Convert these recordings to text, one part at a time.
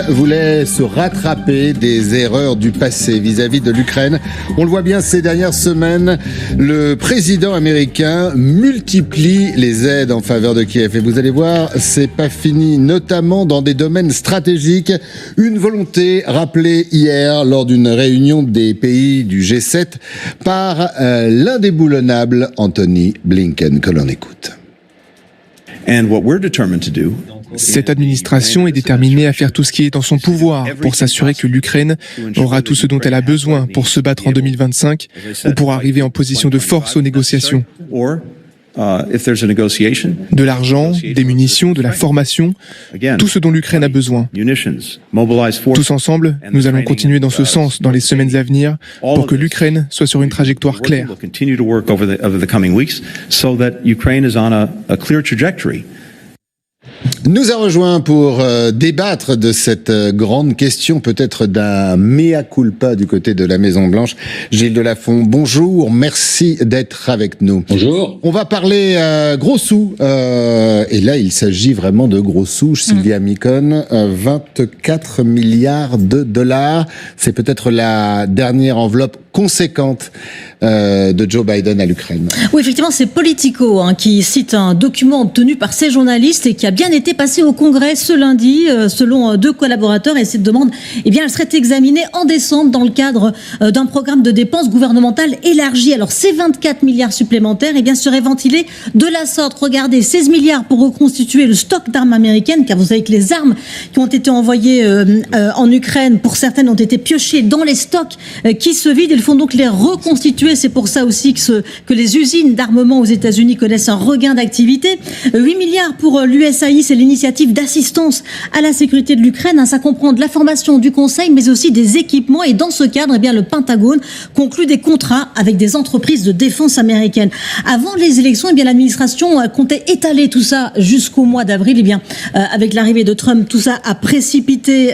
Voulait se rattraper des erreurs du passé vis-à-vis de l'Ukraine. On le voit bien ces dernières semaines, le président américain multiplie les aides en faveur de Kiev. Et vous allez voir, c'est pas fini, notamment dans des domaines stratégiques. Une volonté rappelée hier lors d'une réunion des pays du G7 par l'indéboulonnable Anthony Blinken, que l'on écoute. And what we're determined to do. Cette administration est déterminée à faire tout ce qui est en son pouvoir pour s'assurer que l'Ukraine aura tout ce dont elle a besoin pour se battre en 2025 ou pour arriver en position de force aux négociations. De l'argent, des munitions, de la formation, tout ce dont l'Ukraine a besoin. Tous ensemble, nous allons continuer dans ce sens dans les semaines à venir pour que l'Ukraine soit sur une trajectoire claire. Nous a rejoint pour débattre de cette grande question, peut-être d'un mea culpa du côté de la Maison-Blanche. Gilles Delafont, bonjour, merci d'être avec nous. Bonjour. On va parler gros sous, et là il s'agit vraiment de gros sous, Sylvia Micon, 24 milliards de dollars. C'est peut-être la dernière enveloppe conséquente de Joe Biden à l'Ukraine. Oui, effectivement, c'est Politico qui cite un document obtenu par ces journalistes et qui a bien été passé au Congrès ce lundi, selon deux collaborateurs. Et cette demande, eh bien, elle serait examinée en décembre dans le cadre d'un programme de dépenses gouvernementales élargi. Alors, ces 24 milliards supplémentaires, eh bien, seraient ventilés de la sorte. Regardez, 16 milliards pour reconstituer le stock d'armes américaines, car vous savez que les armes qui ont été envoyées en Ukraine, pour certaines, ont été piochées dans les stocks qui se vident. Ils font donc les reconstituer. C'est pour ça aussi que les usines d'armement aux États-Unis connaissent un regain d'activité. 8 milliards pour l'USAID, c'est l'initiative d'assistance à la sécurité de l'Ukraine. Ça comprend de la formation du Conseil, mais aussi des équipements. Et dans ce cadre, eh bien, le Pentagone conclut des contrats avec des entreprises de défense américaines. Avant les élections, eh bien, l'administration comptait étaler tout ça jusqu'au mois d'avril. Eh bien, avec l'arrivée de Trump, tout ça a précipité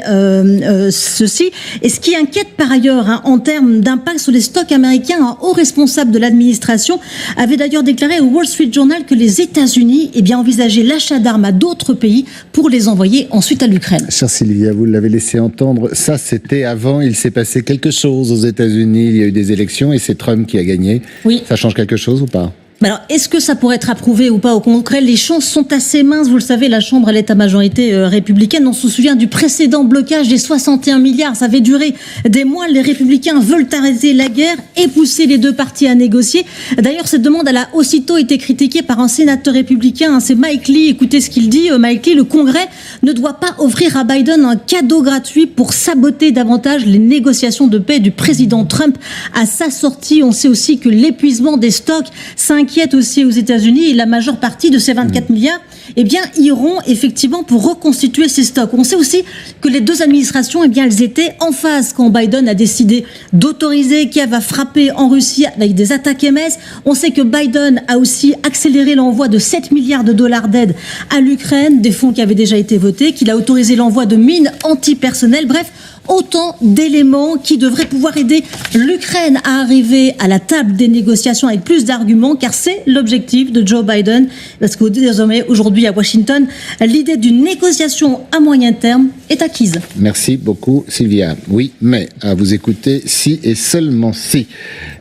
ceci. Et ce qui inquiète par ailleurs, en termes d'impact sur les stocks américains, un haut responsable de l'administration avait d'ailleurs déclaré au Wall Street Journal que les États-Unis envisageaient l'achat d'armes à d'autres pays pour les envoyer ensuite à l'Ukraine. Chère Sylvia, vous l'avez laissé entendre, ça c'était avant, il s'est passé quelque chose aux États-Unis, il y a eu des élections et c'est Trump qui a gagné. Oui. Ça change quelque chose ou pas ? Alors, est-ce que ça pourrait être approuvé ou pas au Congrès ? Les chances sont assez minces. Vous le savez, la Chambre, elle est à majorité républicaine. On se souvient du précédent blocage des 61 milliards. Ça avait duré des mois. Les républicains veulent arrêter la guerre et pousser les deux parties à négocier. D'ailleurs, cette demande, elle a aussitôt été critiquée par un sénateur républicain. C'est Mike Lee. Écoutez ce qu'il dit. Mike Lee, le Congrès ne doit pas offrir à Biden un cadeau gratuit pour saboter davantage les négociations de paix du président Trump à sa sortie. On sait aussi que l'épuisement des stocks s'inquiète aussi aux États-Unis et la majeure partie de ces 24 milliards, eh bien, iront effectivement pour reconstituer ces stocks. On sait aussi que les deux administrations, eh bien, elles étaient en phase quand Biden a décidé d'autoriser Kiev à frapper en Russie avec des attaques MS. On sait que Biden a aussi accéléré l'envoi de 7 milliards de dollars d'aide à l'Ukraine, des fonds qui avaient déjà été votés, qu'il a autorisé l'envoi de mines antipersonnelles. Bref, autant d'éléments qui devraient pouvoir aider l'Ukraine à arriver à la table des négociations avec plus d'arguments, car c'est l'objectif de Joe Biden, parce que désormais, aujourd'hui à Washington, l'idée d'une négociation à moyen terme est acquise. Merci beaucoup Sylvia. Oui, mais à vous écouter, si et seulement si.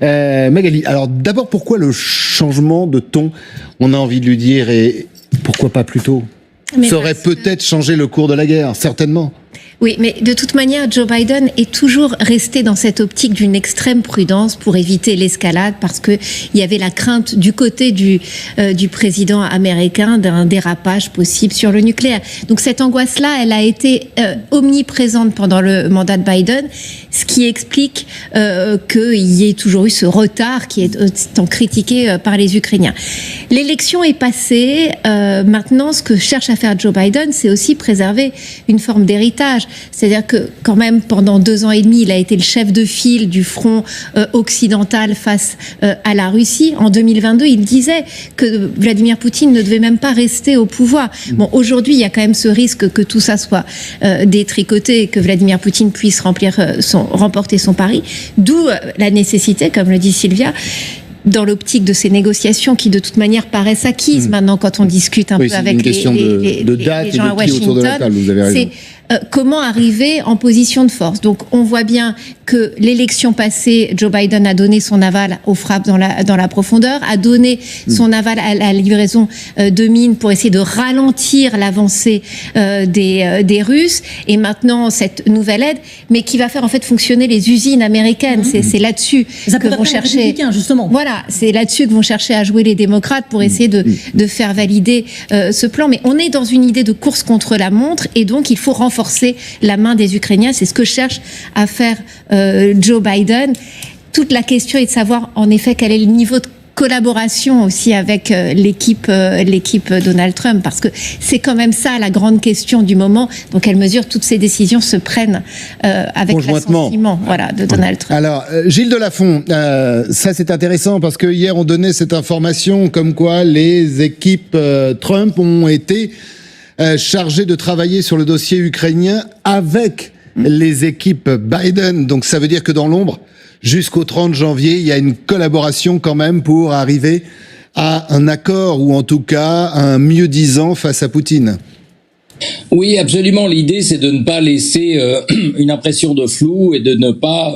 Magali, alors d'abord, pourquoi le changement de ton ? On a envie de lui dire, et pourquoi pas plus tôt ? Ça aurait peut-être changé le cours de la guerre, certainement. Oui, mais de toute manière, Joe Biden est toujours resté dans cette optique d'une extrême prudence pour éviter l'escalade, parce que il y avait la crainte du côté du président américain d'un dérapage possible sur le nucléaire. Donc cette angoisse-là, elle a été omniprésente pendant le mandat de Biden, ce qui explique qu'il y ait toujours eu ce retard qui est tant critiqué par les Ukrainiens. L'élection est passée. Maintenant, ce que cherche à faire Joe Biden, c'est aussi préserver une forme d'héritage. C'est-à-dire que quand même pendant 2 ans et demi, il a été le chef de file du front occidental face à la Russie. En 2022, il disait que Vladimir Poutine ne devait même pas rester au pouvoir. Bon, aujourd'hui, il y a quand même ce risque que tout ça soit détricoté et que Vladimir Poutine puisse remporter son pari. D'où la nécessité, comme le dit Sylvia, dans l'optique de ces négociations qui de toute manière paraissent acquises maintenant quand on discute un peu avec les gens à Washington, comment arriver en position de force. Donc on voit bien que l'élection passée, Joe Biden a donné son aval aux frappes dans la profondeur, a donné son aval à la livraison de mines pour essayer de ralentir l'avancée des Russes, et maintenant cette nouvelle aide, mais qui va faire en fait fonctionner les usines américaines. C'est là-dessus que vont chercher, justement. Voilà, c'est là-dessus que vont chercher à jouer les démocrates pour essayer de faire valider ce plan. Mais on est dans une idée de course contre la montre, et donc il faut renforcer la main des Ukrainiens. C'est ce que cherche à faire Joe Biden. Toute la question est de savoir en effet quel est le niveau de collaboration aussi avec l'équipe Donald Trump, parce que c'est quand même ça la grande question du moment. Dans quelle mesure toutes ces décisions se prennent avec l'assentiment de Donald Trump. Alors, Gilles Delafont, ça c'est intéressant parce que hier on donnait cette information comme quoi les équipes Trump ont été chargées de travailler sur le dossier ukrainien avec les équipes Biden. Donc ça veut dire que dans l'ombre, jusqu'au 30 janvier, il y a une collaboration quand même pour arriver à un accord, ou en tout cas à un mieux-disant face à Poutine. Oui, absolument. L'idée, c'est de ne pas laisser une impression de flou et de ne pas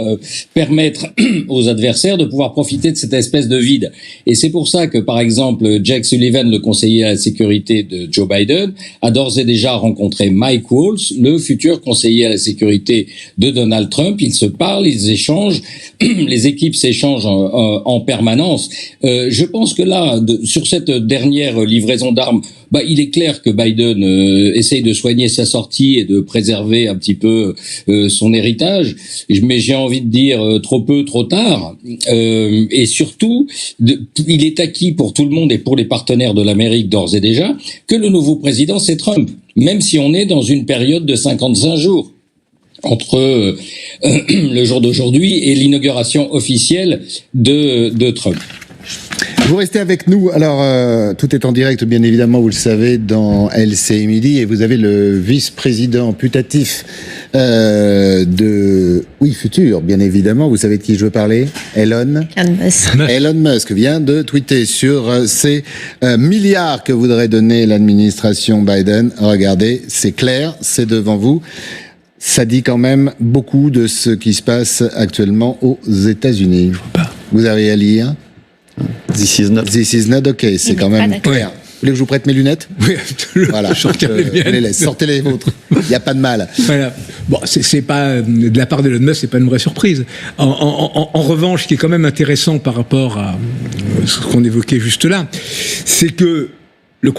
permettre aux adversaires de pouvoir profiter de cette espèce de vide. Et c'est pour ça que, par exemple, Jack Sullivan, le conseiller à la sécurité de Joe Biden, a d'ores et déjà rencontré Mike Waltz, le futur conseiller à la sécurité de Donald Trump. Ils se parlent, ils échangent, les équipes s'échangent en permanence. Je pense que là, sur cette dernière livraison d'armes, il est clair que Biden essaye de soigner sa sortie et de préserver un petit peu son héritage, mais j'ai envie de dire trop peu, trop tard. Et surtout, il est acquis pour tout le monde et pour les partenaires de l'Amérique d'ores et déjà que le nouveau président, c'est Trump, même si on est dans une période de 55 jours entre le jour d'aujourd'hui et l'inauguration officielle de Trump. Vous restez avec nous. Alors, tout est en direct, bien évidemment, vous le savez, dans LCI Midi. Et vous avez le vice-président putatif futur, bien évidemment. Vous savez de qui je veux parler? Elon Musk. Elon Musk vient de tweeter sur ces milliards que voudrait donner l'administration Biden. Regardez, c'est clair, c'est devant vous. Ça dit quand même beaucoup de ce qui se passe actuellement aux États-Unis. Vous avez à lire? This is not okay. C'est quand même clair. Vous voulez que je vous prête mes lunettes? Oui, absolument. Voilà, sortez les vôtres. Il n'y a pas de mal. Voilà. Bon, c'est pas de la part d'Elon Musk, c'est pas une vraie surprise. En revanche, ce qui est quand même intéressant par rapport à ce qu'on évoquait juste là, c'est que le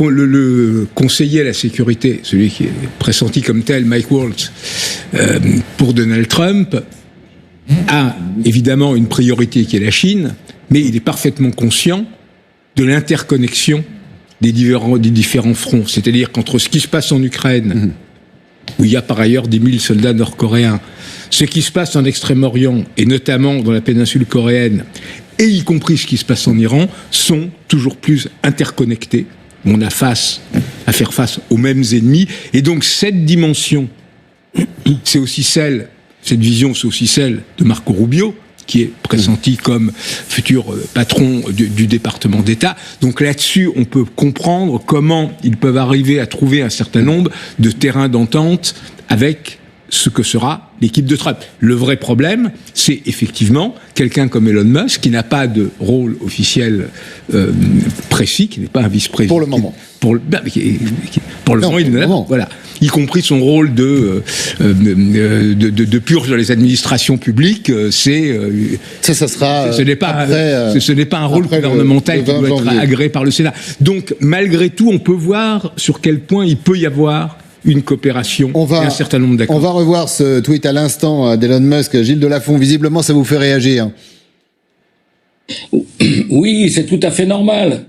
conseiller à la sécurité, celui qui est pressenti comme tel, Mike Waltz, pour Donald Trump, a évidemment une priorité qui est la Chine, mais il est parfaitement conscient de l'interconnexion des différents fronts. C'est-à-dire qu'entre ce qui se passe en Ukraine, où il y a par ailleurs 10 000 soldats nord-coréens, ce qui se passe en Extrême-Orient, et notamment dans la péninsule coréenne, et y compris ce qui se passe en Iran, sont toujours plus interconnectés. On a à faire face aux mêmes ennemis. Et donc cette dimension, cette vision, c'est aussi celle de Marco Rubio, qui est pressenti comme futur patron du département d'État. Donc là-dessus, on peut comprendre comment ils peuvent arriver à trouver un certain nombre de terrains d'entente avec ce que sera l'équipe de Trump. Le vrai problème, c'est effectivement quelqu'un comme Elon Musk, qui n'a pas de rôle officiel précis, qui n'est pas un vice-président. Pour le moment. Pour le moment, il est là. Voilà. Y compris son rôle de purge dans les administrations publiques, ça sera ce n'est pas un rôle gouvernemental qui doit être agréé par le Sénat. Donc, malgré tout, on peut voir sur quel point il peut y avoir une coopération et un certain nombre d'accords. On va revoir ce tweet à l'instant d'Elon Musk. Gilles Delafont, visiblement, ça vous fait réagir. Oui, c'est tout à fait normal.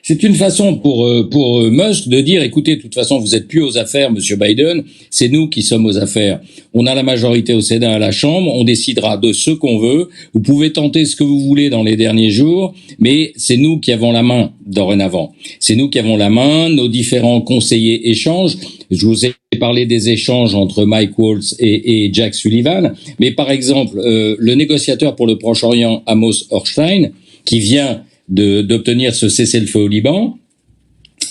C'est une façon pour Musk de dire, écoutez, de toute façon, vous êtes plus aux affaires, Monsieur Biden, c'est nous qui sommes aux affaires. On a la majorité au Sénat, à la Chambre, on décidera de ce qu'on veut. Vous pouvez tenter ce que vous voulez dans les derniers jours, mais c'est nous qui avons la main dorénavant. C'est nous qui avons la main, nos différents conseillers échangent. Je vous ai parlé des échanges entre Mike Waltz et Jack Sullivan, mais par exemple, le négociateur pour le Proche-Orient, Amos Hochstein, qui vient d'obtenir ce cessez-le-feu au Liban,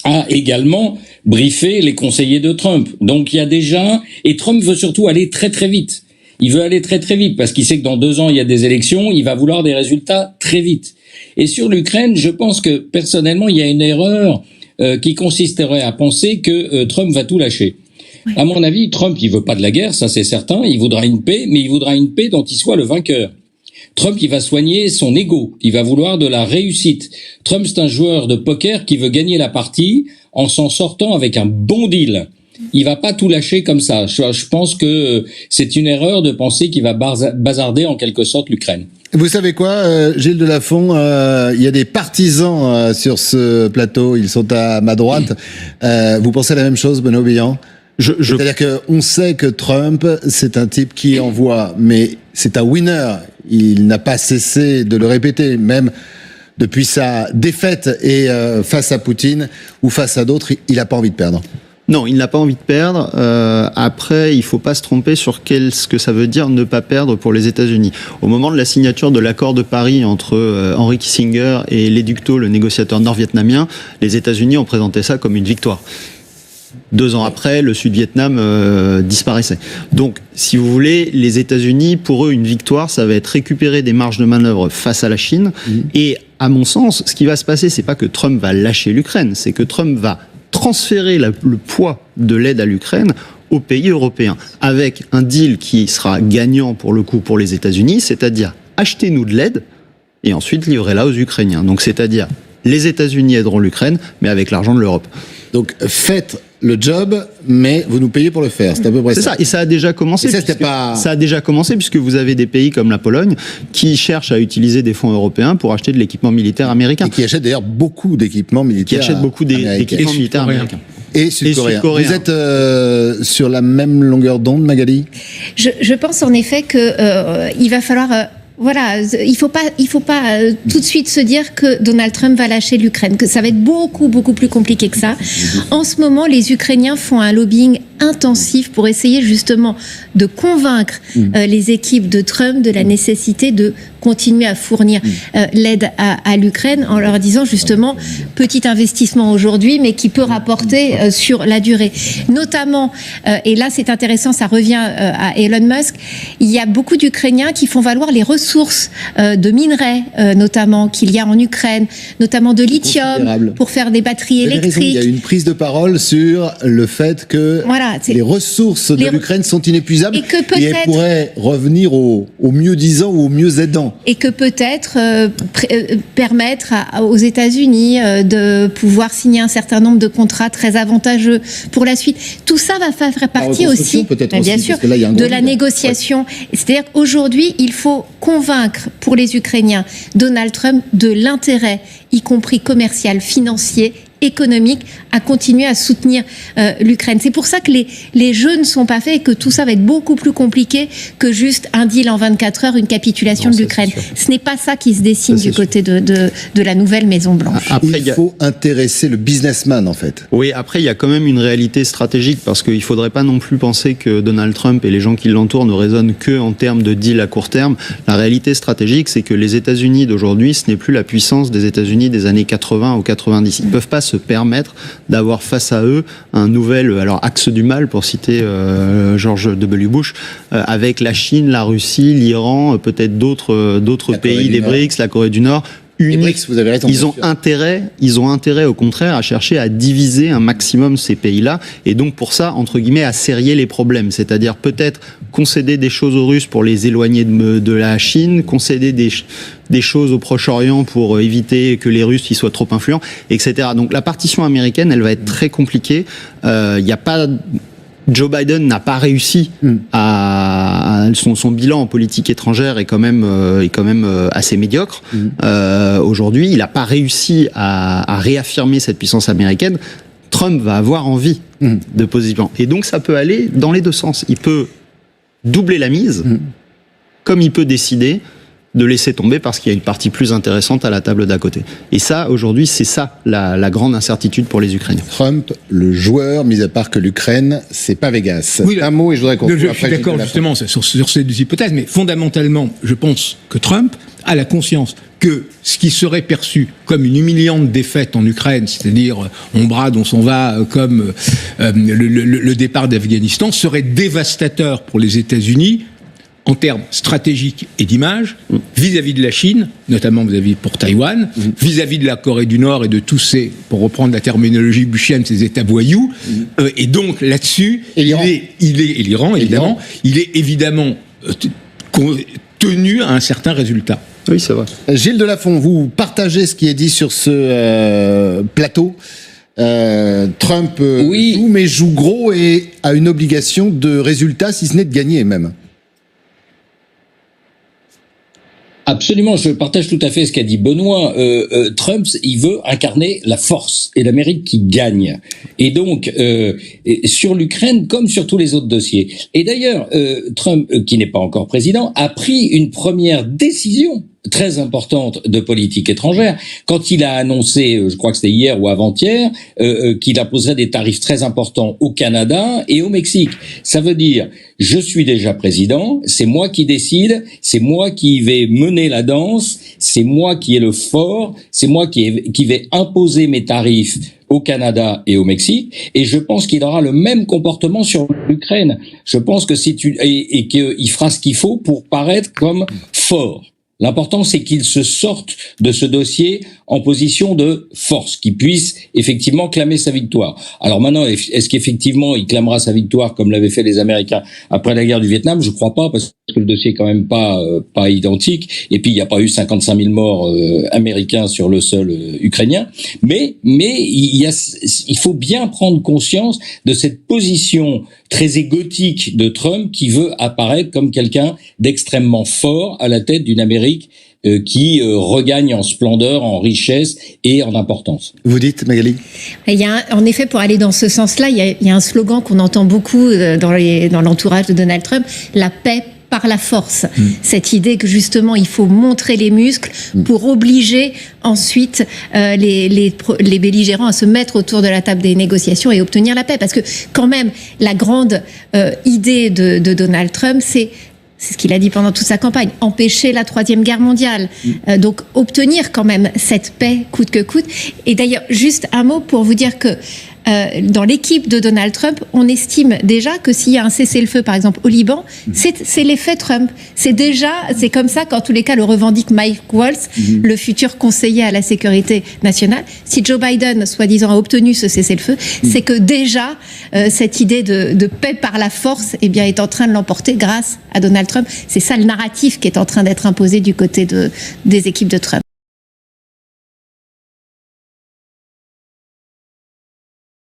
a également briefé les conseillers de Trump. Donc il y a déjà... Et Trump veut surtout aller très très vite. Il veut aller très très vite parce qu'il sait que dans 2 ans, il y a des élections, il va vouloir des résultats très vite. Et sur l'Ukraine, je pense que personnellement, il y a une erreur qui consisterait à penser que Trump va tout lâcher. Oui. À mon avis, Trump, il veut pas de la guerre, ça c'est certain, il voudra une paix, mais il voudra une paix dont il soit le vainqueur. Trump, il va soigner son ego, il va vouloir de la réussite. Trump, c'est un joueur de poker qui veut gagner la partie en s'en sortant avec un bon deal. Il va pas tout lâcher comme ça. Je pense que c'est une erreur de penser qu'il va bazarder en quelque sorte l'Ukraine. Vous savez quoi, Gilles Delafont, il y a des partisans sur ce plateau, ils sont à ma droite. Vous pensez la même chose, Benoît Billon ? C'est-à-dire qu'on sait que Trump, c'est un type qui envoie, mais c'est un winner. Il n'a pas cessé de le répéter, même depuis sa défaite et face à Poutine ou face à d'autres, il n'a pas envie de perdre. Non, il n'a pas envie de perdre. Après, il faut pas se tromper sur ce que ça veut dire ne pas perdre pour les États-Unis. Au moment de la signature de l'accord de Paris entre Henry Kissinger et Les Duc Tho, le négociateur nord-vietnamien, les États-Unis ont présenté ça comme une victoire. 2 ans après, le Sud-Vietnam disparaissait. Donc, si vous voulez, les États-Unis, pour eux, une victoire, ça va être récupérer des marges de manœuvre face à la Chine. Et à mon sens, ce qui va se passer, c'est pas que Trump va lâcher l'Ukraine, c'est que Trump va transférer le poids de l'aide à l'Ukraine aux pays européens, avec un deal qui sera gagnant pour le coup pour les États-Unis, c'est-à-dire achetez-nous de l'aide et ensuite livrez-la aux Ukrainiens. Donc c'est-à-dire les États-Unis aideront l'Ukraine, mais avec l'argent de l'Europe. Donc faites le job, mais vous nous payez pour le faire. C'est à peu près ça. C'est ça. Et ça a déjà commencé. Ça a déjà commencé puisque vous avez des pays comme la Pologne qui cherchent à utiliser des fonds européens pour acheter de l'équipement militaire américain. Et qui achètent d'ailleurs beaucoup d'équipements militaires. Qui achètent beaucoup d'équipements militaires américains. Et sud-coréens. Vous êtes sur la même longueur d'onde, Magali ? Je pense en effet que il va falloir... Voilà, il faut pas tout de suite se dire que Donald Trump va lâcher l'Ukraine, que ça va être beaucoup plus compliqué que ça. En ce moment, les Ukrainiens font un lobbying intensif pour essayer justement de convaincre les équipes de Trump de la nécessité de continuer à fournir l'aide à l'Ukraine en leur disant justement petit investissement aujourd'hui mais qui peut rapporter sur la durée. Notamment, et là c'est intéressant, ça revient à Elon Musk, il y a beaucoup d'Ukrainiens qui font valoir les ressources de minerais notamment qu'il y a en Ukraine, notamment de lithium pour faire des batteries électriques. Il y a une prise de parole sur le fait que les ressources de l'Ukraine sont inépuisables et elles pourraient revenir aux mieux-disants ou aux mieux-aidants. Et que peut-être permettre aux États-Unis de pouvoir signer un certain nombre de contrats très avantageux pour la suite. Tout ça va faire partie aussi, bien sûr, de la négociation. C'est-à-dire qu'aujourd'hui, il faut convaincre pour les Ukrainiens Donald Trump de l'intérêt, y compris commercial, financier, économique, à continuer à soutenir l'Ukraine. C'est pour ça que les jeux ne sont pas faits et que tout ça va être beaucoup plus compliqué que juste un deal en 24 heures, une capitulation de l'Ukraine. Ce n'est pas ça qui se dessine du côté de la nouvelle Maison-Blanche. Après, il faut intéresser le businessman, en fait. Oui, après, il y a quand même une réalité stratégique parce qu'il ne faudrait pas non plus penser que Donald Trump et les gens qui l'entourent ne raisonnent que en termes de deal à court terme. La réalité stratégique, c'est que les États-Unis d'aujourd'hui, ce n'est plus la puissance des États-Unis des années 80 ou 90. Ils ne peuvent pas se permettre d'avoir face à eux un nouvel axe du mal, pour citer George W. Bush, avec la Chine, la Russie, l'Iran, peut-être d'autres pays des BRICS, la Corée du Nord. Les BRICS, vous avez raison. Ils ont intérêt au contraire à chercher à diviser un maximum ces pays-là et donc pour ça, entre guillemets, à serrer les problèmes. C'est-à-dire peut-être concéder des choses aux Russes pour les éloigner de la Chine, concéder des choses au Proche-Orient pour éviter que les Russes y soient trop influents, etc. Donc la partition américaine, elle va être très compliquée. Il n'y a pas... Joe Biden n'a pas réussi son bilan en politique étrangère est quand même assez médiocre. Aujourd'hui, il n'a pas réussi à réaffirmer cette puissance américaine. Trump va avoir envie de positionner. Et donc, ça peut aller dans les deux sens. Il peut doubler la mise, comme il peut décider de laisser tomber parce qu'il y a une partie plus intéressante à la table d'à côté. Et ça, aujourd'hui, c'est ça la grande incertitude pour les Ukrainiens. Trump, le joueur, mis à part que l'Ukraine, c'est pas Vegas. Oui, un mot et je voudrais qu'on... Je suis d'accord justement sur ces deux hypothèses, mais fondamentalement, je pense que Trump a la conscience que ce qui serait perçu comme une humiliante défaite en Ukraine, c'est-à-dire on brade, on s'en va, comme le départ d'Afghanistan, serait dévastateur pour les États-Unis en termes stratégiques et d'image, vis-à-vis de la Chine, notamment vis-à-vis pour Taïwan, vis-à-vis de la Corée du Nord et de tous ces, pour reprendre la terminologie bushienne, ces États voyous. Et donc là-dessus, l'Iran, évidemment, il est évidemment tenu à un certain résultat. Oui, c'est vrai. Gilles Delafont, vous partagez ce qui est dit sur ce plateau. Trump joue, mais joue gros et a une obligation de résultat, si ce n'est de gagner même. Absolument, je partage tout à fait ce qu'a dit Benoît. Trump, il veut incarner la force et l'Amérique qui gagne. Et donc, sur l'Ukraine comme sur tous les autres dossiers. Et d'ailleurs, Trump, qui n'est pas encore président, a pris une première décision très importante de politique étrangère quand il a annoncé, je crois que c'était hier ou avant-hier, qu'il imposerait des tarifs très importants au Canada et au Mexique. Ça veut dire, je suis déjà président, c'est moi qui décide, c'est moi qui vais mener la danse, c'est moi qui ai le fort, c'est moi qui vais imposer mes tarifs au Canada et au Mexique, et je pense qu'il aura le même comportement sur l'Ukraine. Je pense que et qu'il fera ce qu'il faut pour paraître comme fort. L'important, c'est qu'il se sorte de ce dossier en position de force, qu'il puisse effectivement clamer sa victoire. Alors maintenant, est-ce qu'effectivement il clamera sa victoire comme l'avaient fait les Américains après la guerre du Vietnam? Je crois pas, parce que le dossier est quand même pas identique. Et puis il n'y a pas eu 55 000 morts américains sur le sol ukrainien. Mais il faut bien prendre conscience de cette position très égotique de Trump qui veut apparaître comme quelqu'un d'extrêmement fort à la tête d'une Amérique qui regagne en splendeur, en richesse et en importance. Vous dites, Magali? Il y a en effet, pour aller dans ce sens-là, il y a un slogan qu'on entend beaucoup dans l'entourage de Donald Trump, la paix par la force. Cette idée que justement il faut montrer les muscles pour obliger ensuite les belligérants à se mettre autour de la table des négociations et obtenir la paix. Parce que quand même, la grande idée de Donald Trump, c'est ce qu'il a dit pendant toute sa campagne, empêcher la Troisième Guerre mondiale. Donc obtenir quand même cette paix coûte que coûte. Et d'ailleurs, juste un mot pour vous dire que dans l'équipe de Donald Trump, on estime déjà que s'il y a un cessez-le-feu, par exemple, au Liban, c'est l'effet Trump. C'est comme ça qu'en tous les cas le revendique Mike Waltz, le futur conseiller à la sécurité nationale. Si Joe Biden, soi-disant, a obtenu ce cessez-le-feu, c'est que déjà cette idée de paix par la force, eh bien, est en train de l'emporter grâce à Donald Trump. C'est ça le narratif qui est en train d'être imposé du côté des équipes de Trump.